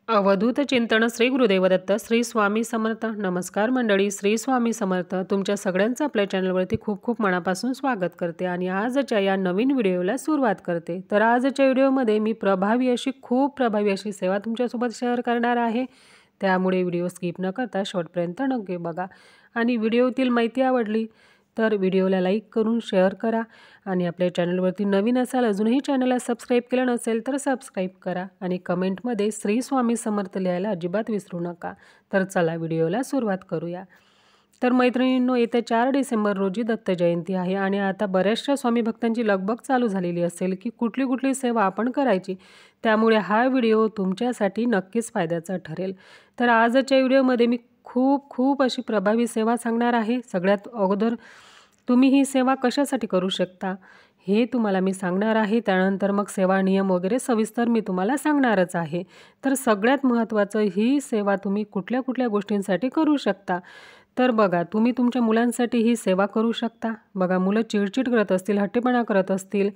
अवधूत चिंतन श्री गुरुदेव दत्त श्री स्वामी समर्थ. नमस्कार मंडळी, श्री स्वामी समर्थ. तुमच्या सगळ्यांचं आपल्या चॅनलवरती खूप खूप मनापासून स्वागत करते आणि आजच्या या नवीन व्हिडिओला सुरुवात करते. तर आजच्या व्हिडिओमध्ये मी खूप प्रभावी अशी सेवा तुमच्यासोबत शेअर करणार आहे. त्यामुळे व्हिडिओ स्किप न करता शेवटपर्यंत नक्की बघा. आणि व्हिडिओतील माहिती आवडली तर व्हिडिओला लाईक करून शेअर करा आणि आपल्या चॅनलवरती नवीन असाल, अजूनही चॅनलला सबस्क्राईब केलं नसेल तर सबस्क्राईब करा आणि कमेंटमध्ये श्री स्वामी समर्थ लिहायला अजिबात विसरू नका. तर चला व्हिडिओला सुरुवात करूया. तर मैत्रिणींनो, येत्या 4 डिसेंबर रोजी दत्त जयंती आहे आणि आता बऱ्याचशा स्वामी भक्तांची लगबग चालू झालेली असेल की कुठली सेवा आपण करायची. त्यामुळे हा व्हिडिओ तुमच्यासाठी नक्कीच फायद्याचा ठरेल. तर आजच्या व्हिडिओमध्ये मी खूप अशी प्रभावी सेवा सांगणार आहे. सगळ्यात अगोदर तुम्ही ही सेवा कशासाठी करू शकता हे तुम्हाला मी सांगणार आहे. त्यानंतर मग सेवा नियम वगैरे सविस्तर मी तुम्हाला सांगणारच आहे. तर सगळ्यात महत्त्वाचं, ही सेवा तुम्ही कुठल्या गोष्टींसाठी करू शकता. तर बघा, तुम्ही तुमच्या मुलांसाठी ही सेवा करू शकता. बघा, मुलं चिडचिड करत असतील, हट्टीपणा करत असतील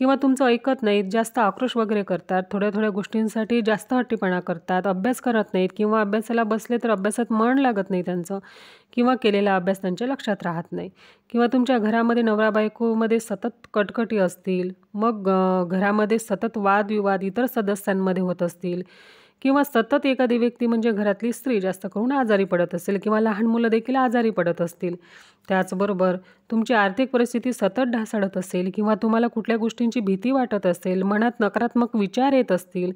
किंवा तुमचं ऐकत नाहीत, जास्त आक्रोश वगैरे करतात, थोड्या गोष्टींसाठी जास्त हट्टीपणा करतात, अभ्यास करत नाहीत किंवा अभ्यासाला बसले तर अभ्यासात मन लागत नाही त्यांचं किंवा केलेला अभ्यास त्यांच्या लक्षात राहत नाही किंवा तुमच्या घरामध्ये नवरा बायकोमध्ये सतत कटकटी असतील, मग घरामध्ये सतत वादविवाद इतर सदस्यांमध्ये होत असतील किंवा सतत एखादी व्यक्ती म्हणजे घरातली स्त्री जास्त करून आजारी पडत असेल किंवा लहान मुलं देखील आजारी पडत असतील. त्याचबरोबर तुमची आर्थिक परिस्थिती सतत ढासळत असेल किंवा तुम्हाला कुठल्या गोष्टींची भीती वाटत असेल, मनात नकारात्मक विचार येत असतील,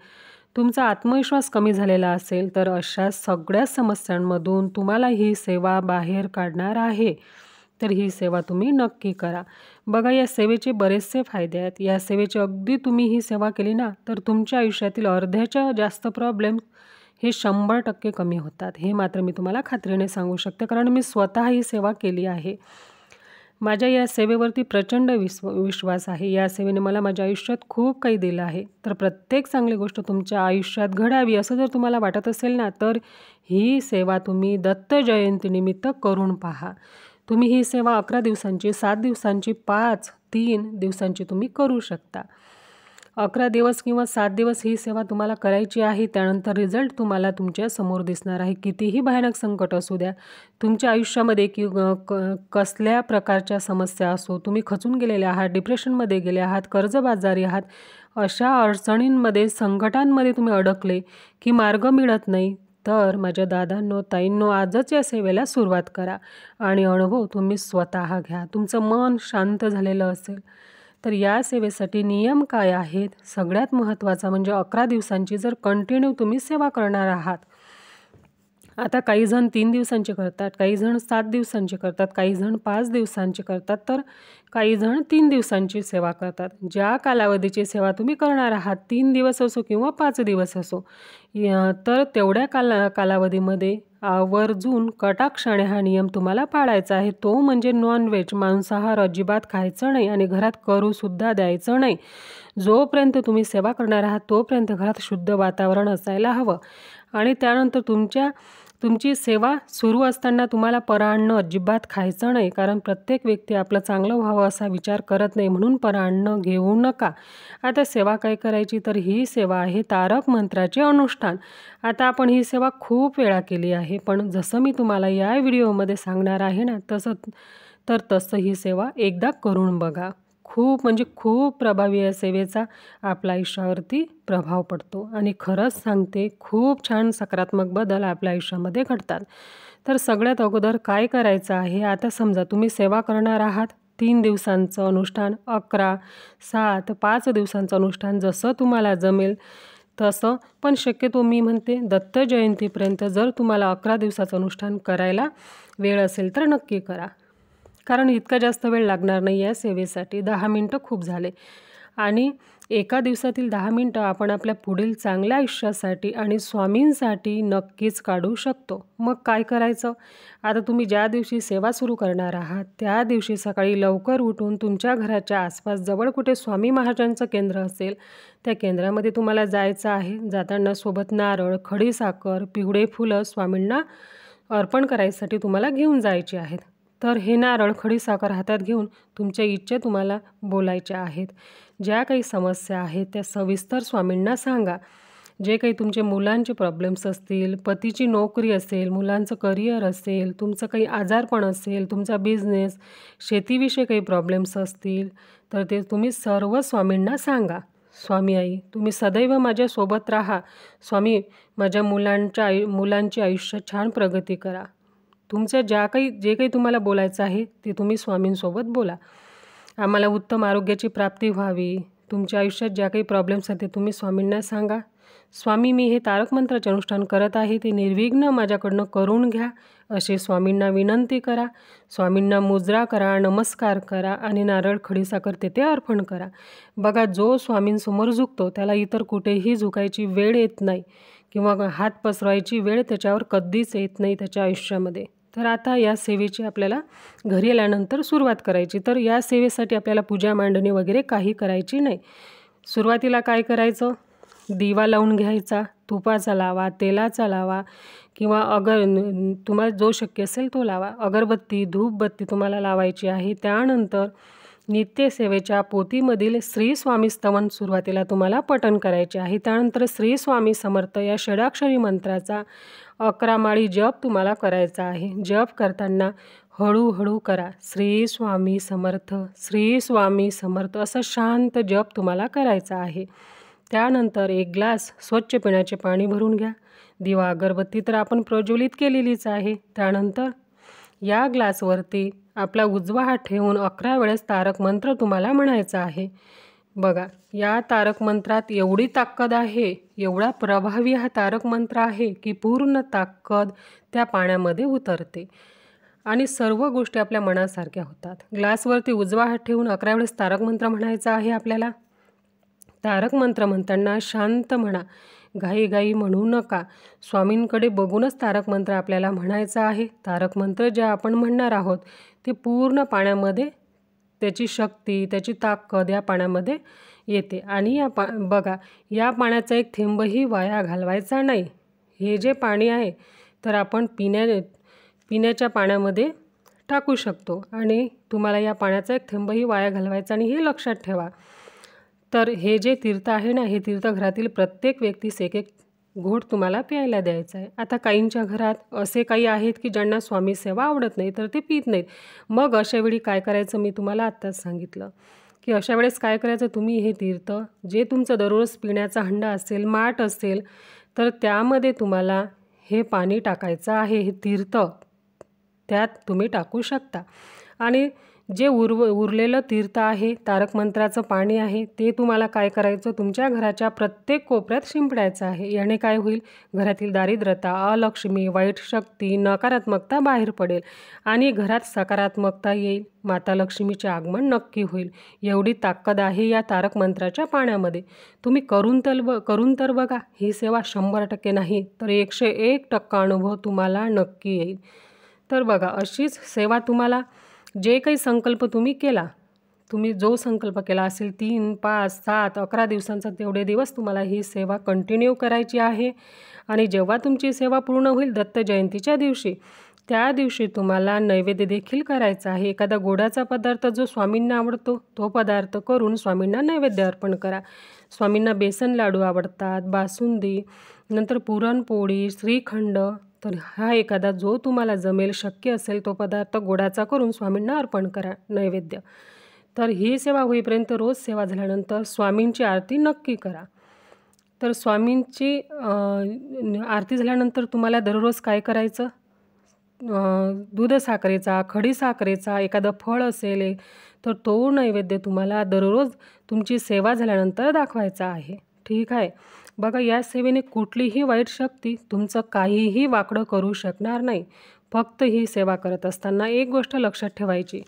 तुमचा आत्मविश्वास कमी झालेला असेल, तर अशा सगळ्या समस्यांमधून तुम्हाला ही सेवा बाहेर काढणार आहे. तर ही सेवा तुम्ही नक्की करा. बघा, या सेवेचे बरेचसे फायदे आहेत. या सेवेची अगदी तुम्ही ही सेवा केली ना, तर तुमच्या आयुष्यातील अर्ध्याच्या जास्त प्रॉब्लेम हे 100% कमी होतात. हे मात्र मी तुम्हाला खात्रीने सांगू शकते, कारण मी स्वतः ही सेवा केली आहे. माझ्या या सेवेवरती प्रचंड विश्वास आहे. या सेवेने मला माझ्या आयुष्यात खूप काही दिलं आहे. तर प्रत्येक चांगली गोष्ट तुमच्या आयुष्यात घडावी असं जर तुम्हाला वाटत असेल ना, तर ही सेवा तुम्ही दत्त जयंतीनिमित्त करून पहा. तुम्ही ही सेवा 11 दिवसांची, 7 दिवसांची, 5, 3 दिवसांची तुम्ही करू शकता. 11 दिवस किंवा 7 दिवस ही सेवा तुम्हाला करायची आहे. त्यानंतर रिझल्ट तुम्हाला तुमच्या समोर दिसणार आहे. कितीही भयानक संकट असू द्या तुमच्या आयुष्यामध्ये कसल्या प्रकारच्या समस्या असो, तुम्ही खचून गेलेले आहात, डिप्रेशनमध्ये गेले आहात, कर्जबाजारी आहात, अशा अडचणींमध्ये, संकटांमध्ये तुम्ही अडकले की मार्ग मिळत नाही, तर माझ्या दादांनो, ताईंनो, आजच या सेवेला सुरुवात करा आणि अनुभव तुम्ही स्वतः घ्या. तुमचं मन शांत झालेलं असेल. तर या सेवेसाठी नियम काय आहेत? सगळ्यात महत्त्वाचा म्हणजे 11 दिवसांची जर कंटिन्यू तुम्ही सेवा करणार आहात. आता काही जण 3 दिवसांची करतात, काही जण 7 दिवसांची करतात, काही जण 5 दिवसांची करतात, तर काही जण 3 दिवसांची सेवा करतात. ज्या कालावधीची सेवा तुम्ही करणार आहात, 3 दिवस असो किंवा 5 दिवस असो, तर तेवढ्या कालावधीमध्ये आवर्जून कटाक्षाने हा नियम तुम्हाला पाळायचा आहे. तो म्हणजे नॉनव्हेज, मांसाहार अजिबात खायचं नाही आणि घरात करूसुद्धा द्यायचं नाही. जोपर्यंत तुम्ही सेवा करणार आहात तोपर्यंत घरात शुद्ध वातावरण असायला हवं. आणि त्यानंतर तुमची सेवा सुरू असताना तुम्हाला परान्न अजिबात खायचं नाही, कारण प्रत्येक व्यक्ती आपलं चांगलं व्हावं असा विचार करत नाही, म्हणून परान्न घेऊ नका. आता सेवा काय करायची, तर ही सेवा आहे तारक मंत्राचे अनुष्ठान. आता आपण ही सेवा खूप वेळा केली आहे, पण जसं मी तुम्हाला या व्हिडिओमध्ये सांगणार आहे ना, तसं ही सेवा एकदा करून बघा. खूप प्रभावी या सेवेचा आपल्या आयुष्यावरती प्रभाव पडतो आणि खरंच सांगते, खूप छान सकारात्मक बदल आपल्या आयुष्यामध्ये घडतात. तर सगळ्यात अगोदर काय करायचं आहे, आता समजा तुम्ही सेवा करणार आहात 3 दिवसांचं अनुष्ठान, 11, 7, 5 दिवसांचं अनुष्ठान, जसं तुम्हाला जमेल तसं. पण शक्यतो मी म्हणते दत्त जयंतीपर्यंत जर तुम्हाला 11 दिवसाचं अनुष्ठान करायला वेळ असेल तर नक्की करा, कारण इतका जास्त वेळ लागणार नाही या सेवेसाठी. 10 मिनटं खूप झाले आणि एका दिवसातील 10 मिनटं आपण आपल्या पुढील चांगल्या आयुष्यासाठी आणि स्वामींसाठी नक्कीच काढू शकतो. मग काय करायचं, आता तुम्ही ज्या दिवशी सेवा सुरू करणार आहात त्या दिवशी सकाळी लवकर उठून तुमच्या घराच्या आसपास जवळ कुठे स्वामी महाराजांचं केंद्र असेल त्या केंद्रामध्ये तुम्हाला जायचं आहे. जाताना सोबत नारळ, खडीसाखर, पिवळे फुलं स्वामींना अर्पण करायसाठी तुम्हाला घेऊन जायचे आहेत. तर हे नारळ, खडीसाखर हातात घेऊन तुमच्या इच्छा तुम्हाला बोलायच्या आहेत. ज्या काही समस्या आहेत त्या सविस्तर स्वामींना सांगा. जे काही तुमचे मुलांचे प्रॉब्लेम्स असतील, पतीची नोकरी असेल, मुलांचं करिअर असेल, तुमचं काही आजारपण असेल, तुमचा बिझनेस, शेतीविषयी काही प्रॉब्लेम्स असतील, तर ते तुम्ही सर्व स्वामींना सांगा. स्वामी आई, तुम्ही सदैव माझ्यासोबत राहा. स्वामी, माझ्या मुलांची आयुष्यात छान प्रगती करा. तुमच्या जे काही तुम्हाला बोलायचं आहे ते तुम्ही स्वामींसोबत बोला. आम्हाला उत्तम आरोग्याची प्राप्ती व्हावी. तुमच्या आयुष्यात ज्या काही प्रॉब्लेम्स आहेत ते तुम्ही स्वामींना सांगा. स्वामी, मी हे तारक मंत्राचे अनुष्ठान करत आहे, ते निर्विघ्न माझ्याकडनं करून घ्या, अशी स्वामींना विनंती करा. स्वामींना मुजरा करा, नमस्कार करा आणि नारळ, खडीसाखर तेथे अर्पण करा. बघा, जो स्वामींसमोर झुकतो त्याला इतर कुठेही झुकायची वेळ येत नाही किंवा हात पसरवायची वेळ त्याच्यावर कधीच येत नाही त्याच्या आयुष्यामध्ये. तर आता या सेवेची आपल्याला घरी आल्यानंतर सुरुवात करायची. तर या सेवेसाठी आपल्याला पूजा मांडणी वगैरे काही करायची नाही. सुरुवातीला काय करायचं, दिवा लावून घ्यायचा, तुपाचा लावा, तेलाचा लावा किंवा तुम्हाला जो शक्य असेल तो लावा. अगरबत्ती, धूपबत्ती तुम्हाला लावायची आहे. त्यानंतर नित्यसेवेच्या पोथीमधील श्री स्वामी स्तवन सुरुवातीला तुम्हाला पठण करायचे आहे. त्यानंतर श्री स्वामी समर्थ या षडाक्षरी मंत्राचा 11 माळी जप तुम्हाला करायचा आहे. जप करताना हळूहळू करा. श्री स्वामी समर्थ, श्री स्वामी समर्थ असं शांत जप तुम्हाला करायचा आहे. त्यानंतर 1 ग्लास स्वच्छ पिण्याचे पाणी भरून घ्या. दिवा, अगरबत्ती तर आपण प्रज्वलित केलेलीच आहे. त्यानंतर या ग्लासवरती आपला उजवा हात ठेवून 11 वेळेस तारक मंत्र तुम्हाला म्हणायचा आहे. बघा, या तारक मंत्रात एवढी ताकद आहे, एवढा प्रभावी हा तारक मंत्र आहे की पूर्ण ताकद त्या पाण्यामध्ये उतरते आणि सर्व गोष्टी आपल्या मनासारख्या होतात. ग्लासवरती उजवा हात ठेवून 11 वेळेस तारक मंत्र म्हणायचा आहे आपल्याला. तारक मंत्र म्हणताना शांत म्हणा, घाईघाई म्हणू नका. स्वामींकडे बघूनच तारक मंत्र आपल्याला म्हणायचा आहे. तारक मंत्र जे आपण म्हणणार आहोत ते पूर्ण पाण्यामध्ये त्याची शक्ती, त्याची ताकद या पाण्यामध्ये येते आणि बघा, या पाण्याचा एक थेंबही वाया घालवायचा नाही. हे जे पाणी आहे तर आपण पिण्याच्या पाण्यामध्ये टाकू शकतो आणि तुम्हाला या पाण्याचा एक थेंबही वाया घालवायचा आणि हे लक्षात ठेवा. तर हे जे तीर्थ आहे ना, हे तीर्थ घरातील प्रत्येक व्यक्तीस एक घोट तुम्हाला प्यायला द्यायचा आहे. आता काहींच्या घरात असे काही आहेत की ज्यांना स्वामी सेवा आवडत नाही, तर ते पित नाहीत. मग अशा वेळी काय करायचं, मी तुम्हाला आत्ताच सांगितलं की अशा वेळेस काय करायचं, तुम्ही हे तीर्थ जे तुमचं दररोज पिण्याचा हंडा असेल, माठ असेल, तर त्यामध्ये तुम्हाला हे पाणी टाकायचं आहे. हे तीर्थ त्यात तुम्ही टाकू शकता आणि जे उरलेलं तीर्थ आहे, तारक मंत्राचं पाणी आहे, ते तुम्हाला काय करायचं, तुमच्या घराच्या प्रत्येक कोपऱ्यात शिंपडायचं आहे. याने काय होईल, घरातील दारिद्र्यता, अलक्ष्मी, वाईट शक्ती, नकारात्मकता बाहेर पडेल आणि घरात सकारात्मकता येईल. माता लक्ष्मीचे आगमन नक्की होईल. एवढी ताकद आहे या तारक मंत्राच्या पाण्यामध्ये. तुम्ही करून तर बघा. ही सेवा 100% नाही तर 101% अनुभव तुम्हाला नक्की येईल. तर बघा, अशीच सेवा तुम्हाला जे काही संकल्प तुम्ही केला, तुम्ही जो संकल्प केला असेल 3, 5, 7, 11 दिवसांचा, तेवढे दिवस तुम्हाला ही सेवा कंटिन्यू करायची आहे. आणि जेव्हा तुमची सेवा पूर्ण होईल दत्त जयंतीच्या दिवशी, त्या दिवशी तुम्हाला नैवेद्य देखील करायचा आहे. एखादा गोडाचा पदार्थ जो स्वामींना आवडतो तो पदार्थ करून स्वामींना नैवेद्य अर्पण करा. स्वामींना बेसन लाडू आवडतात, बासुंदी, नंतर पुरणपोळी, श्रीखंड, तर हा एखादा जो तुम्हाला जमेल, शक्य असेल तो पदार्थ गोडाचा करून स्वामींना अर्पण करा नैवेद्य. तर ही सेवा होईपर्यंत रोज सेवा झाल्यानंतर स्वामींची आरती नक्की करा. तर स्वामींची आरती झाल्यानंतर तुम्हाला दररोज काय करायचं, दूध साखरेचा, खडीसाखरेचा एखादं फळ असेल तर तो नैवेद्य तुम्हाला दररोज तुमची सेवा झाल्यानंतर दाखवायचा आहे. ठीक आहे. बघा, या सेवेने कुठलीही वाईट शक्ती तुमचं काहीही वाकडं करू शकणार नाही. फक्त ही सेवा करत असताना एक गोष्ट लक्षात ठेवायची,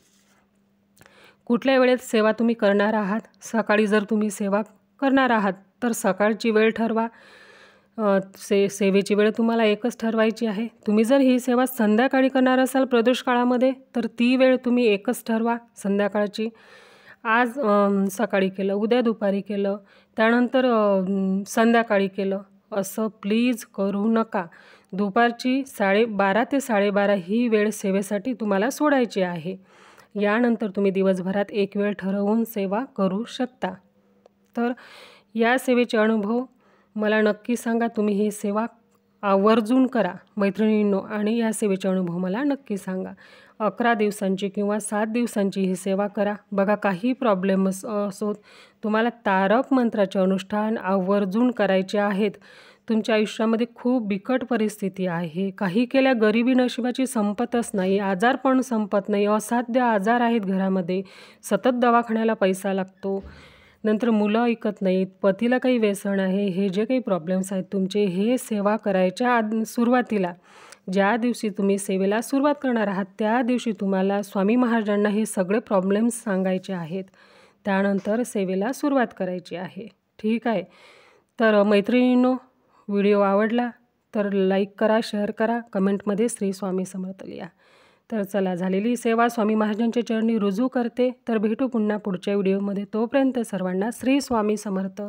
कुठल्या वेळेत सेवा तुम्ही करणार आहात. सकाळी जर तुम्ही सेवा करणार आहात तर सकाळची वेळ ठरवा. सेवेची वेळ तुम्हाला एकच ठरवायची आहे. तुम्ही जर ही सेवा संध्याकाळी करणार असाल प्रदोष काळामध्ये तर ती वेळ तुम्ही एकच ठरवा संध्याकाळची. आज सकाळी केलं, उद्या दुपारी केलं, त्यानंतर संध्याकाळी केलं, असं प्लीज करू नका. दुपारची 12:30 ते 12:30 ही वेळ सेवेसाठी तुम्हाला सोडायची आहे. यानंतर तुम्ही दिवसभरात एक वेळ ठरवून सेवा करू शकता. तर या सेवेचे अनुभव मला नक्की सांगा, तुम्ही ही सेवा आवर्जून करा मैत्रिणींनो, आणि या सेवेचा अनुभव मला नक्की सांगा. 11 दिवसांची किंवा 7 दिवसांची ही सेवा करा. बघा, काही प्रॉब्लेम्स असोत, तुम्हाला तारक मंत्राचे अनुष्ठान आवर्जून करायचे आहेत. तुमच्या आयुष्यामध्ये खूप बिकट परिस्थिती आहे, काही केल्या गरिबी नशिबाची संपतच नाही, आजारपण संपत नाही, असाध्य आजार आहेत घरामध्ये, सतत दवाखान्याला पैसा लागतो, नंतर मुलं ऐकत नाहीत, पतीला काही व्यसन आहे, हे जे काही प्रॉब्लेम्स आहेत तुमचे, हे सेवा करायच्या सुरुवातीला ज्या दिवशी तुम्ही सेवेला सुरुवात करणार आहात त्या दिवशी तुम्हाला स्वामी महाराजांना हे सगळे प्रॉब्लेम्स सांगायचे आहेत. त्यानंतर सेवेला सुरुवात करायची आहे. ठीक आहे. तर मैत्रिणींनो, व्हिडिओ आवडला तर लाईक करा, शेअर करा, कमेंटमध्ये श्री स्वामी समर्थ लिहा. तर चला, झालेली सेवा स्वामी महाराजांच्या चरणी रुजू करते. तर भेटू पुन्हा पुढच्या व्हिडिओमध्ये. तोपर्यंत सर्वांना श्री स्वामी समर्थ.